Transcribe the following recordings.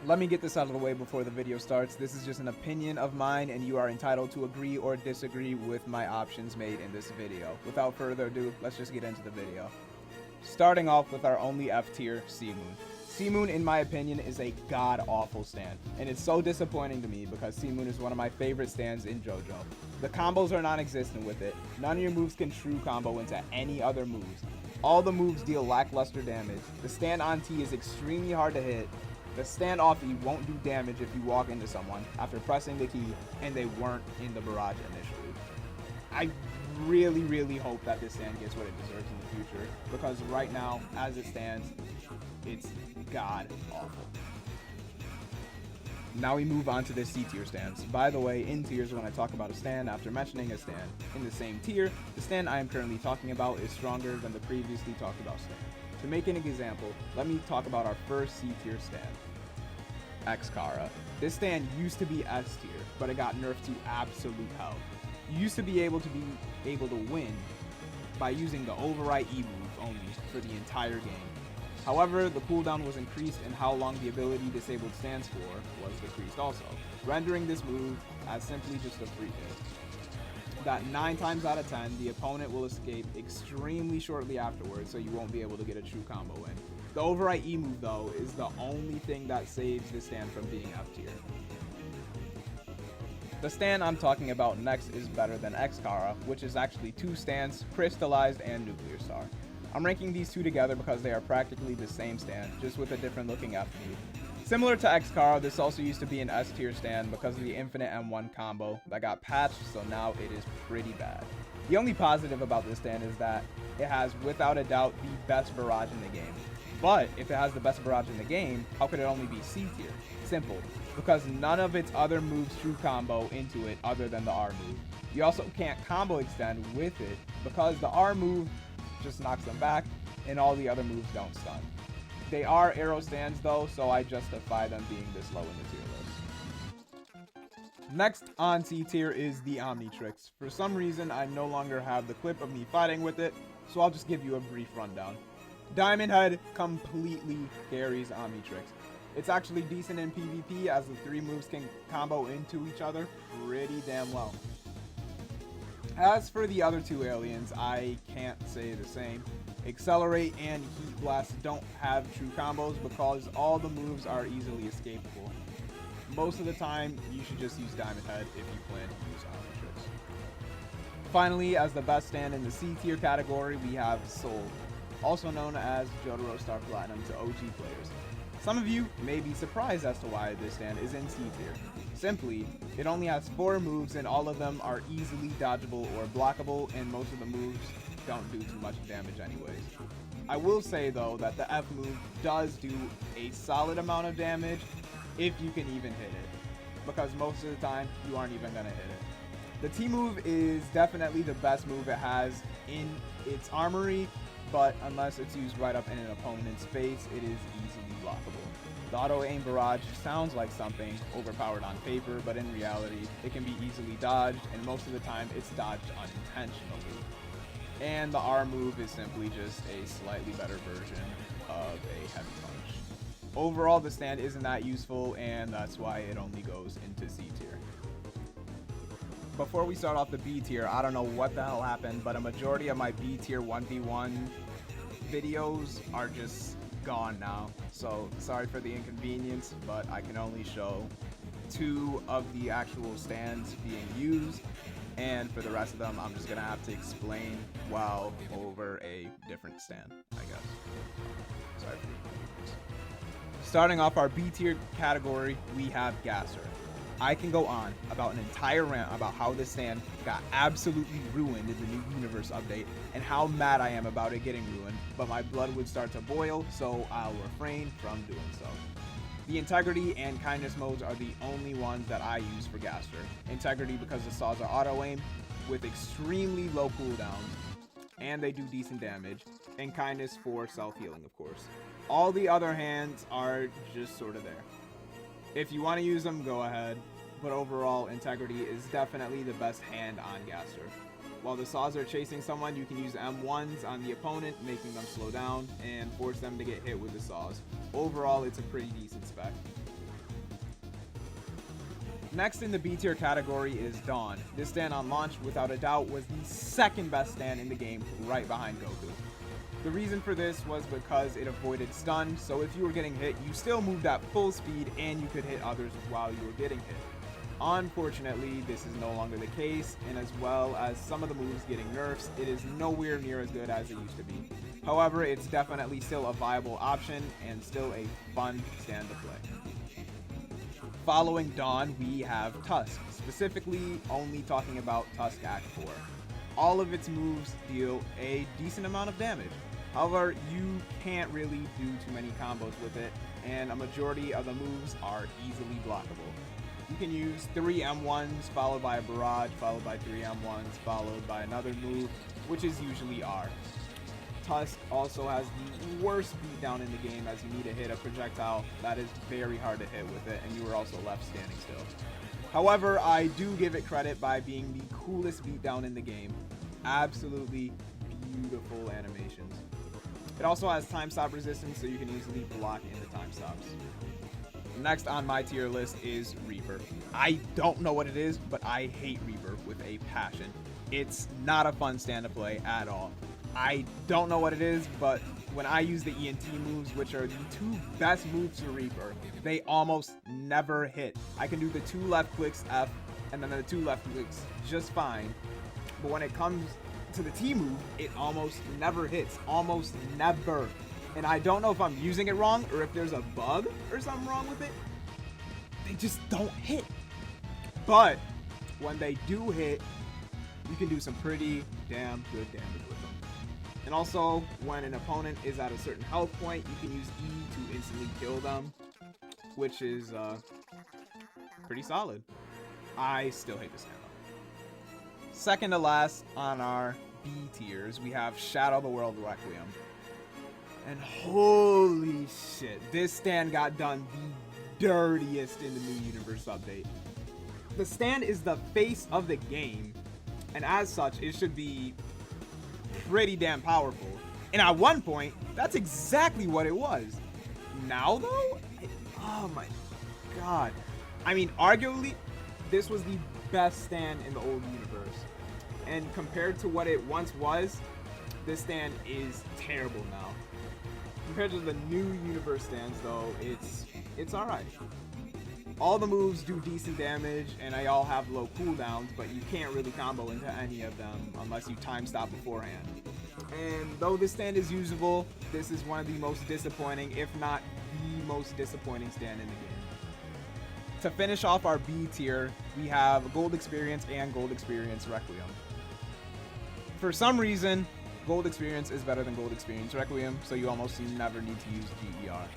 Let me get this out of the way before the video starts. This is just an opinion of mine, and you are entitled to agree or disagree with my options made in this video. Without further ado, let's just get into the video. Starting off with our only F tier, C-Moon. C-Moon, in my opinion, is a god-awful stand, and it's so disappointing to me because C-Moon is one of my favorite stands in JoJo. The combos are non-existent with it. None of your moves can true combo into any other moves. All the moves deal lackluster damage. The stand on T is extremely hard to hit. The stand off E won't do damage if you walk into someone after pressing the key and they weren't in the barrage initially. I really hope that this stand gets what it deserves in the future, because right now, as it stands, it's god awful. Now we move on to the C tier stands. By the way, in tiers, when I talk about a stand after mentioning a stand in the same tier, the stand I am currently talking about is stronger than the previously talked about stand. To make an example, let me talk about our first C tier stand, X-Kara. This stand used to be S tier, but it got nerfed to absolute hell. You used to be able to win by using the override E move only for the entire game. However, the cooldown was increased and how long the ability disabled stands for was decreased also, rendering this move as simply just a free hit. That 9 times out of 10, the opponent will escape extremely shortly afterwards, so you won't be able to get a true combo in. The override E move, though, is the only thing that saves this stand from being F tier. The stand I'm talking about next is better than X-Kara, which is actually 2 stands, Crystallized and Nuclear Star. I'm ranking these 2 together because they are practically the same stand, just with a different looking F move. Similar to X-Kara, this also used to be an S tier stand because of the infinite M1 combo that got patched, so now it is pretty bad. The only positive about this stand is that it has, without a doubt, the best barrage in the game. But if it has the best barrage in the game, how could it only be C tier? Simple, because none of its other moves true combo into it other than the R move. You also can't combo extend with it because the R move just knocks them back and all the other moves don't stun. They are arrow stands though, so I justify them being this low in the tier list. Next on C tier is the Omnitrix. For some reason, I no longer have the clip of me fighting with it, so I'll just give you a brief rundown. Diamond Head completely carries Omnitrix. It's actually decent in PvP as the 3 moves can combo into each other pretty damn well. As for the other 2 aliens, I can't say the same. Accelerate and Heat Blast don't have true combos because all the moves are easily escapable. Most of the time, you should just use Diamond Head if you plan to use Omnitrix. Finally, as the best stand in the C tier category, we have Soul, also known as Jotaro Star Platinum to OG players. Some of you may be surprised as to why this stand is in C tier. Simply, it only has 4 moves and all of them are easily dodgeable or blockable, and most of the moves don't do too much damage anyways. I will say though that the F move does do a solid amount of damage if you can even hit it, because most of the time you aren't even gonna hit it. The T move is definitely the best move it has in its armory, but unless it's used right up in an opponent's face, it is easily blockable. The auto aim barrage sounds like something overpowered on paper, but in reality, it can be easily dodged, and most of the time it's dodged unintentionally. And the R move is simply just a slightly better version of a heavy punch. Overall, the stand isn't that useful, and that's why it only goes into C tier. Before we start off the B tier, I don't know what the hell happened, but a majority of my B tier 1v1 videos are just gone now. So sorry for the inconvenience, but I can only show 2 of the actual stands being used, and for the rest of them, I'm just gonna have to explain while over a different stand, I guess. Sorry for the inconvenience. Starting off our B tier category, we have Gasser. I can go on about an entire rant about how this stand got absolutely ruined in the new universe update and how mad I am about it getting ruined, but my blood would start to boil, so I'll refrain from doing so. The Integrity and Kindness modes are the only ones that I use for Gaster. Integrity because the saws are auto-aim with extremely low cooldowns, and they do decent damage, and Kindness for self-healing, of course. All the other hands are just sort of there. If you want to use them, go ahead, but overall, Integrity is definitely the best hand on Gaster. While the saws are chasing someone, you can use M1s on the opponent, making them slow down and force them to get hit with the saws. Overall, it's a pretty decent spec. Next in the B tier category is Dawn. This stand on launch, without a doubt, was the second best stand in the game, right behind Goku. The reason for this was because it avoided stun, so if you were getting hit, you still moved at full speed and you could hit others while you were getting hit. Unfortunately, this is no longer the case, and as well as some of the moves getting nerfs, it is nowhere near as good as it used to be. However, it's definitely still a viable option and still a fun stand to play. Following Dawn, we have Tusk, specifically only talking about Tusk Act 4. All of its moves deal a decent amount of damage. However, you can't really do too many combos with it, and a majority of the moves are easily blockable. You can use 3 M1s, followed by a barrage, followed by 3 M1s, followed by another move, which is usually R. Tusk also has the worst beatdown in the game, as you need to hit a projectile that is very hard to hit with it, and you are also left standing still. However, I do give it credit by being the coolest beatdown in the game. Absolutely beautiful animations. It also has time stop resistance, so you can easily block into time stops. Next on my tier list is Reaper. I don't know what it is, but I hate Reaper with a passion. It's not a fun stand to play at all. I don't know what it is, but when I use the ENT moves, which are the 2 best moves for Reaper, they almost never hit. I can do the 2 left clicks F and then the 2 left clicks just fine, but when it comes to the T move, it almost never hits. Almost never. And I don't know if I'm using it wrong or if there's a bug or something wrong with it. They just don't hit. But when they do hit, you can do some pretty damn good damage with them. And also, when an opponent is at a certain health point, you can use E to instantly kill them, which is pretty solid. I still hate this stand though. Second to last on our B tiers, we have Shadow the World Requiem. And holy shit, this stand got done the dirtiest in the new universe update. The stand is the face of the game, and as such, it should be pretty damn powerful. And at one point, that's exactly what it was. Now though, oh my god. I mean, arguably, this was the best stand in the old universe. And compared to what it once was, this stand is terrible now. Compared to the new universe stands though, it's alright. All the moves do decent damage and they all have low cooldowns, but you can't really combo into any of them unless you time stop beforehand. And though this stand is usable, this is one of the most disappointing, if not the most disappointing stand in the game. To finish off our B tier, we have Gold Experience and Gold Experience Requiem. For some reason, Gold Experience is better than Gold Experience Requiem, so you almost never need to use GER.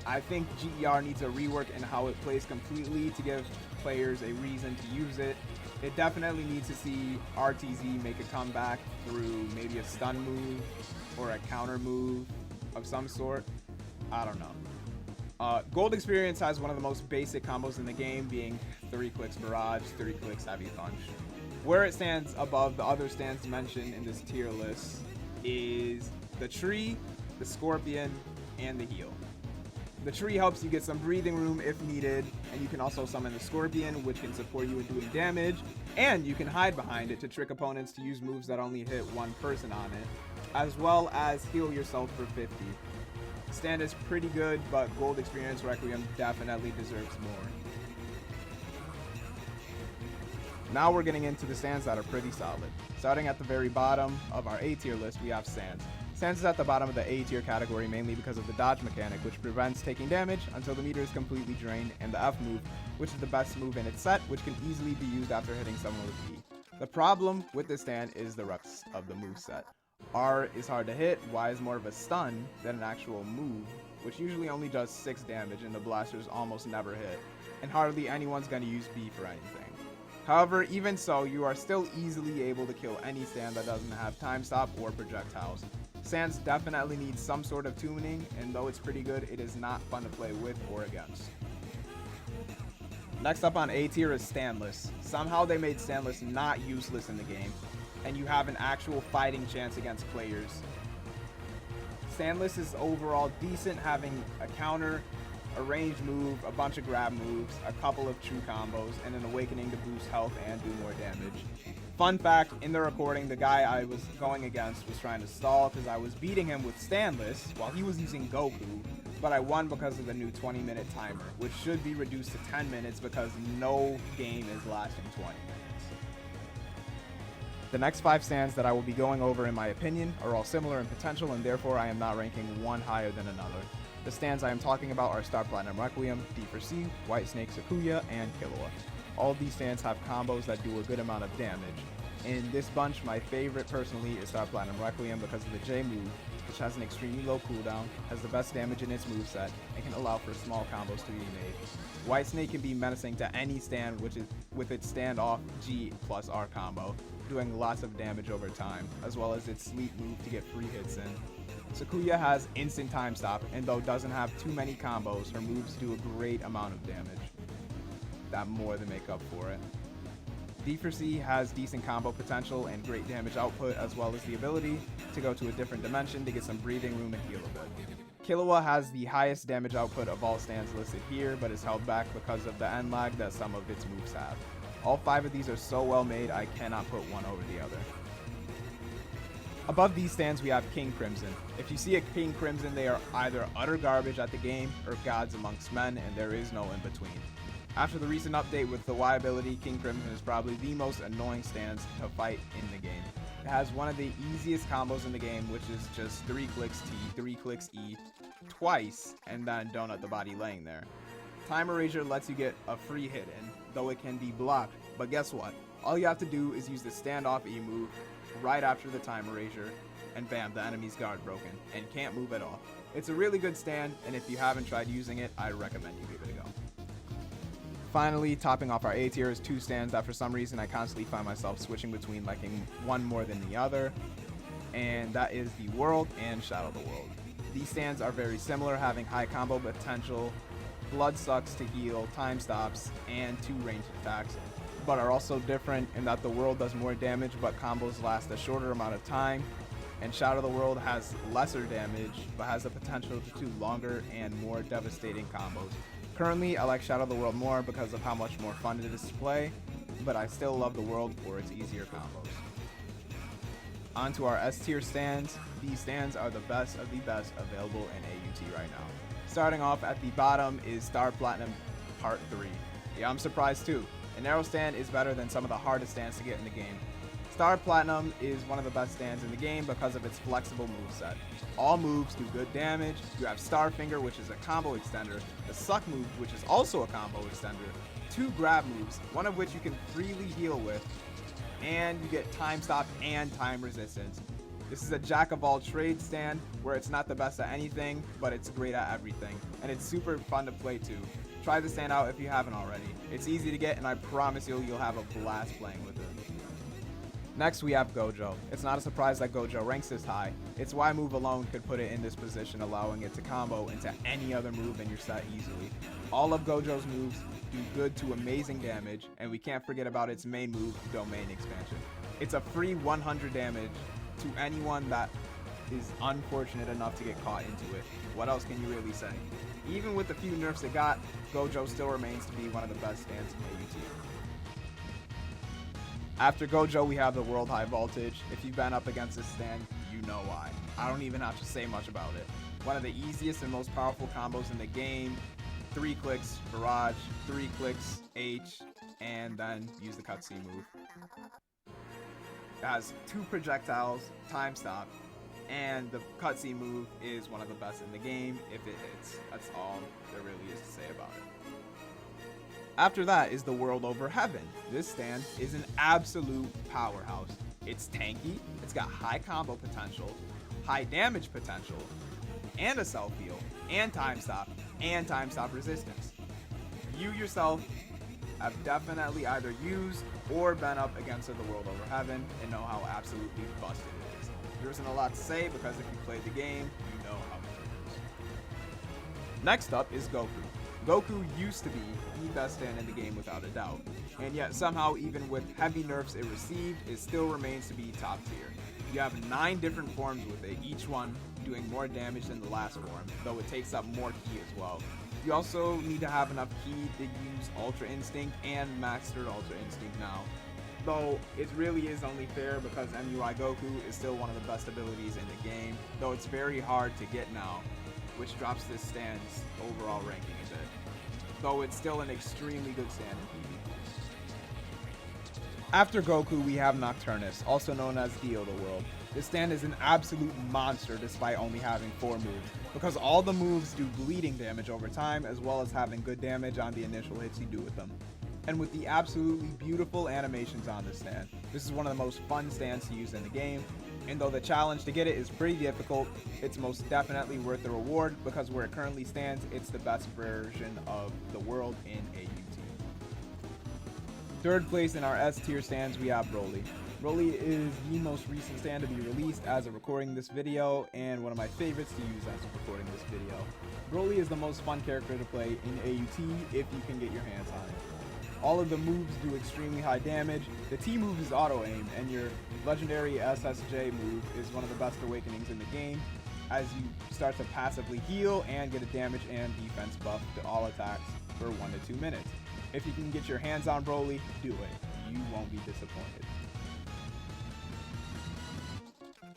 I think GER needs a rework in how it plays completely to give players a reason to use it. It definitely needs to see RTZ make a comeback through maybe a stun move or a counter move of some sort. I don't know. Gold Experience has one of the most basic combos in the game, being 3 clicks Barrage, 3 clicks Heavy Punch. Where it stands above the other stands mentioned in this tier list is the Tree, the Scorpion, and the Heal. The Tree helps you get some breathing room if needed, and you can also summon the Scorpion, which can support you in doing damage, and you can hide behind it to trick opponents to use moves that only hit one person on it, as well as heal yourself for 50. The stand is pretty good, but Gold Experience Requiem definitely deserves more. Now we're getting into the stands that are pretty solid. Starting at the very bottom of our A tier list, we have Sans. Sans is at the bottom of the A tier category mainly because of the dodge mechanic, which prevents taking damage until the meter is completely drained, and the F move, which is the best move in its set, which can easily be used after hitting someone with E. The problem with this stand is the rest of the moveset. R is hard to hit, Y is more of a stun than an actual move, which usually only does 6 damage and the blasters almost never hit, and hardly anyone's going to use B for anything. However, even so, you are still easily able to kill any stand that doesn't have time stop or projectiles. Sans definitely needs some sort of tuning, and though it's pretty good, it is not fun to play with or against. Next up on A tier is Standless. Somehow they made Standless not useless in the game, and you have an actual fighting chance against players. Standless is overall decent, having a counter a ranged move, a bunch of grab moves, a couple of true combos, and an awakening to boost health and do more damage. Fun fact, in the recording, the guy I was going against was trying to stall because I was beating him with Standless while he was using Goku, but I won because of the new 20-minute timer, which should be reduced to 10 minutes because no game is lasting 20 minutes. The next 5 stands that I will be going over, in my opinion, are all similar in potential, and therefore I am not ranking one higher than another. The stands I am talking about are Star Platinum Requiem, D4C, White Snake Sakuya, and Killua. All of these stands have combos that do a good amount of damage. In this bunch, my favorite personally is Star Platinum Requiem because of the J move, which has an extremely low cooldown, has the best damage in its moveset, and can allow for small combos to be made. White Snake can be menacing to any stand with its standoff G plus R combo, doing lots of damage over time, as well as its sleep move to get free hits in. Sakuya has instant time stop, and though doesn't have too many combos, her moves do a great amount of damage. That more than make up for it. D4C has decent combo potential and great damage output, as well as the ability to go to a different dimension to get some breathing room and heal a bit. Killua has the highest damage output of all stands listed here, but is held back because of the end lag that some of its moves have. All 5 of these are so well made, I cannot put one over the other. Above these stands we have King Crimson. If you see a King Crimson, they are either utter garbage at the game or gods amongst men, and there is no in between. After the recent update with the Y ability, King Crimson is probably the most annoying stance to fight in the game. It has one of the easiest combos in the game, which is just 3 clicks T, 3 clicks E, twice, and then donut the body laying there. Time Erasure lets you get a free hit in, though it can be blocked, but guess what? All you have to do is use the standoff E move right after the Time Erasure, and bam, the enemy's guard broken, and can't move at all. It's a really good stand, and if you haven't tried using it, I recommend you give it a go. Finally, topping off our A tier is 2 stands that for some reason I constantly find myself switching between liking one more than the other, and that is the World and Shadow the World. These stands are very similar, having high combo potential, blood sucks to heal, time stops, and 2 ranged attacks, but are also different in that the World does more damage but combos last a shorter amount of time, and Shadow the World has lesser damage but has the potential to do longer and more devastating combos. Currently, I like Shadow the World more because of how much more fun it is to play, but I still love the World for its easier combos. On to our S tier stands. These stands are the best of the best available in AUT right now. Starting off at the bottom is Star Platinum Part 3. Yeah, I'm surprised too. An arrow stand is better than some of the hardest stands to get in the game. Star Platinum is one of the best stands in the game because of its flexible moveset. All moves do good damage. You have Star Finger, which is a combo extender, the Suck move, which is also a combo extender, 2 grab moves, one of which you can freely heal with, and you get time stop and time resistance. This is a jack of all trades stand where it's not the best at anything, but it's great at everything, and it's super fun to play too. Try the stand out if you haven't already. It's easy to get, and I promise you'll have a blast playing with it. Next we have Gojo. It's not a surprise that Gojo ranks this high. Its Y move alone could put it in this position, allowing it to combo into any other move in your set easily. All of Gojo's moves do good to amazing damage, and we can't forget about its main move, Domain Expansion. It's a free 100 damage to anyone that is unfortunate enough to get caught into it. What else can you really say? Even with the few nerfs it got, Gojo still remains to be one of the best stands in AUT. After Gojo, we have the World High Voltage. If you've been up against this stand, you know why. I don't even have to say much about it. One of the easiest and most powerful combos in the game. 3 clicks Barrage, 3 clicks H, and then use the cutscene move. It has 2 projectiles, time stop, and the cutscene move is one of the best in the game if it hits. That's all there really is to say about it. After that is the World Over Heaven. This stand is an absolute powerhouse. It's tanky, it's got high combo potential, high damage potential, and a self-heal, and time stop resistance. You yourself have definitely either used or been up against the World Over Heaven and know how absolutely busted it is. There isn't a lot to say because if you played the game, you know how it is. Next up is Goku. Goku used to be the best stand in the game without a doubt, and yet somehow even with heavy nerfs it received, it still remains to be top tier. You have 9 different forms with it, each one doing more damage than the last form, though it takes up more ki as well. You also need to have enough ki to use Ultra Instinct and Mastered Ultra Instinct now. Though it really is only fair because MUI Goku is still one of the best abilities in the game, though it's very hard to get now, which drops this stand's overall ranking a bit. Though it's still an extremely good stand in PvP. After Goku, we have Nocturnus, also known as Dio the World. This stand is an absolute monster despite only having 4 moves, because all the moves do bleeding damage over time as well as having good damage on the initial hits you do with them. And with the absolutely beautiful animations on this stand, this is one of the most fun stands to use in the game, and though the challenge to get it is pretty difficult, it's most definitely worth the reward because where it currently stands, it's the best version of the world in AUT. Third place in our S tier stands, we have Broly. Broly is the most recent stand to be released as of recording this video, and one of my favorites to use as of recording this video. Broly is the most fun character to play in AUT if you can get your hands on it. All of the moves do extremely high damage. The T move is auto aim, and your legendary SSJ move is one of the best awakenings in the game, as you start to passively heal and get a damage and defense buff to all attacks for 1 to 2 minutes. If you can get your hands on Broly, do it. You won't be disappointed.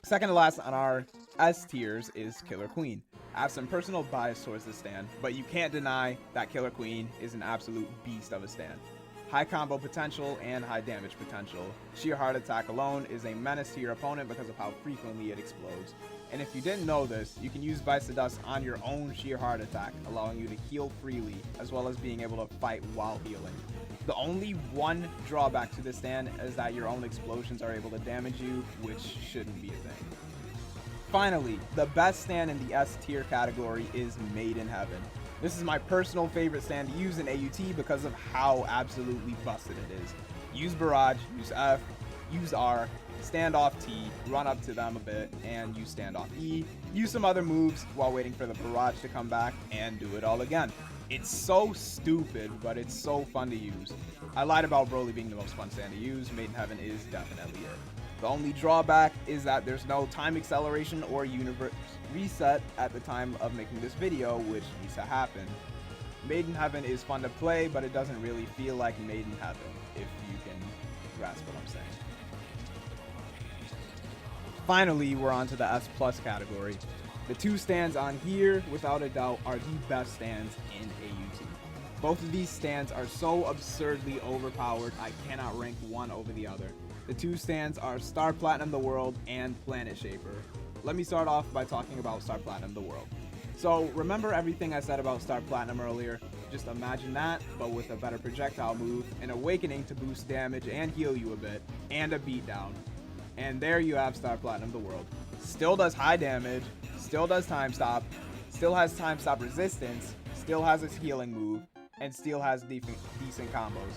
Second to last on our S tiers is Killer Queen. I have some personal bias towards this stand, but you can't deny that Killer Queen is an absolute beast of a stand. High combo potential and high damage potential. Sheer heart attack alone is a menace to your opponent because of how frequently it explodes. And if you didn't know this, you can use Vice to Dust on your own sheer heart attack, allowing you to heal freely, as well as being able to fight while healing. The only one drawback to this stand is that your own explosions are able to damage you, which shouldn't be a thing. Finally, the best stand in the S tier category is Made in Heaven. This is my personal favorite stand to use in AUT because of how absolutely busted it is. Use Barrage, use F, use R, stand off T, run up to them a bit, and use stand off E. Use some other moves while waiting for the Barrage to come back, and do it all again. It's so stupid, but it's so fun to use. I lied about Broly being the most fun stand to use. Made in Heaven is definitely it. The only drawback is that there's no time acceleration or universe reset at the time of making this video, which needs to happen. Made in Heaven is fun to play, but it doesn't really feel like Made in Heaven, if you can grasp what I'm saying. Finally, we're on to the S plus category. The 2 stands on here, without a doubt, are the best stands in AUT. Both of these stands are so absurdly overpowered, I cannot rank one over the other. The 2 stands are Star Platinum the World and Planet Shaper. Let me start off by talking about Star Platinum the World. So remember everything I said about Star Platinum earlier? Just imagine that, but with a better projectile move, an awakening to boost damage and heal you a bit, and a beatdown. And there you have Star Platinum the World. Still does high damage, still does time stop, still has time stop resistance, still has its healing move, and still has decent combos.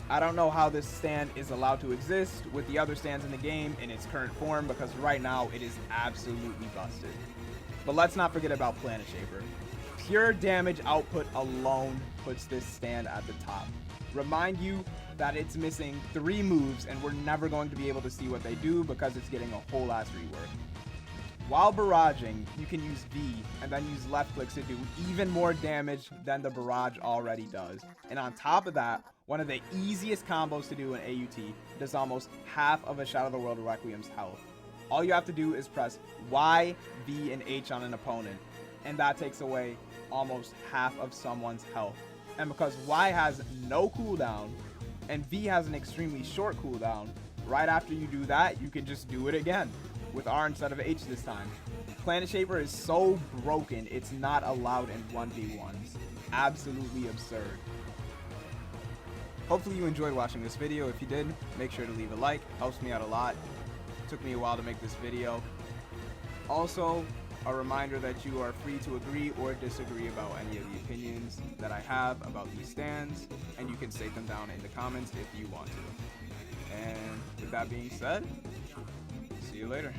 I don't know how this stand is allowed to exist with the other stands in the game in its current form, because right now it is absolutely busted. But let's not forget about Planet Shaper. Pure damage output alone puts this stand at the top. Remind you that it's missing 3 moves, and we're never going to be able to see what they do because it's getting a whole ass rework. While barraging, you can use V and then use left clicks to do even more damage than the barrage already does. And on top of that, one of the easiest combos to do in AUT does almost half of a Shadow of the World Requiem's health. All you have to do is press Y, V, and H on an opponent, and that takes away almost half of someone's health. And because Y has no cooldown, and V has an extremely short cooldown, right after you do that, you can just do it again, with R instead of H this time. Planet Shaper is so broken, it's not allowed in 1v1s. Absolutely absurd. Hopefully you enjoyed watching this video. If you did, make sure to leave a like. Helps me out a lot. It took me a while to make this video. Also, a reminder that you are free to agree or disagree about any of the opinions that I have about these stands, and you can state them down in the comments if you want to. And with that being said, see you later.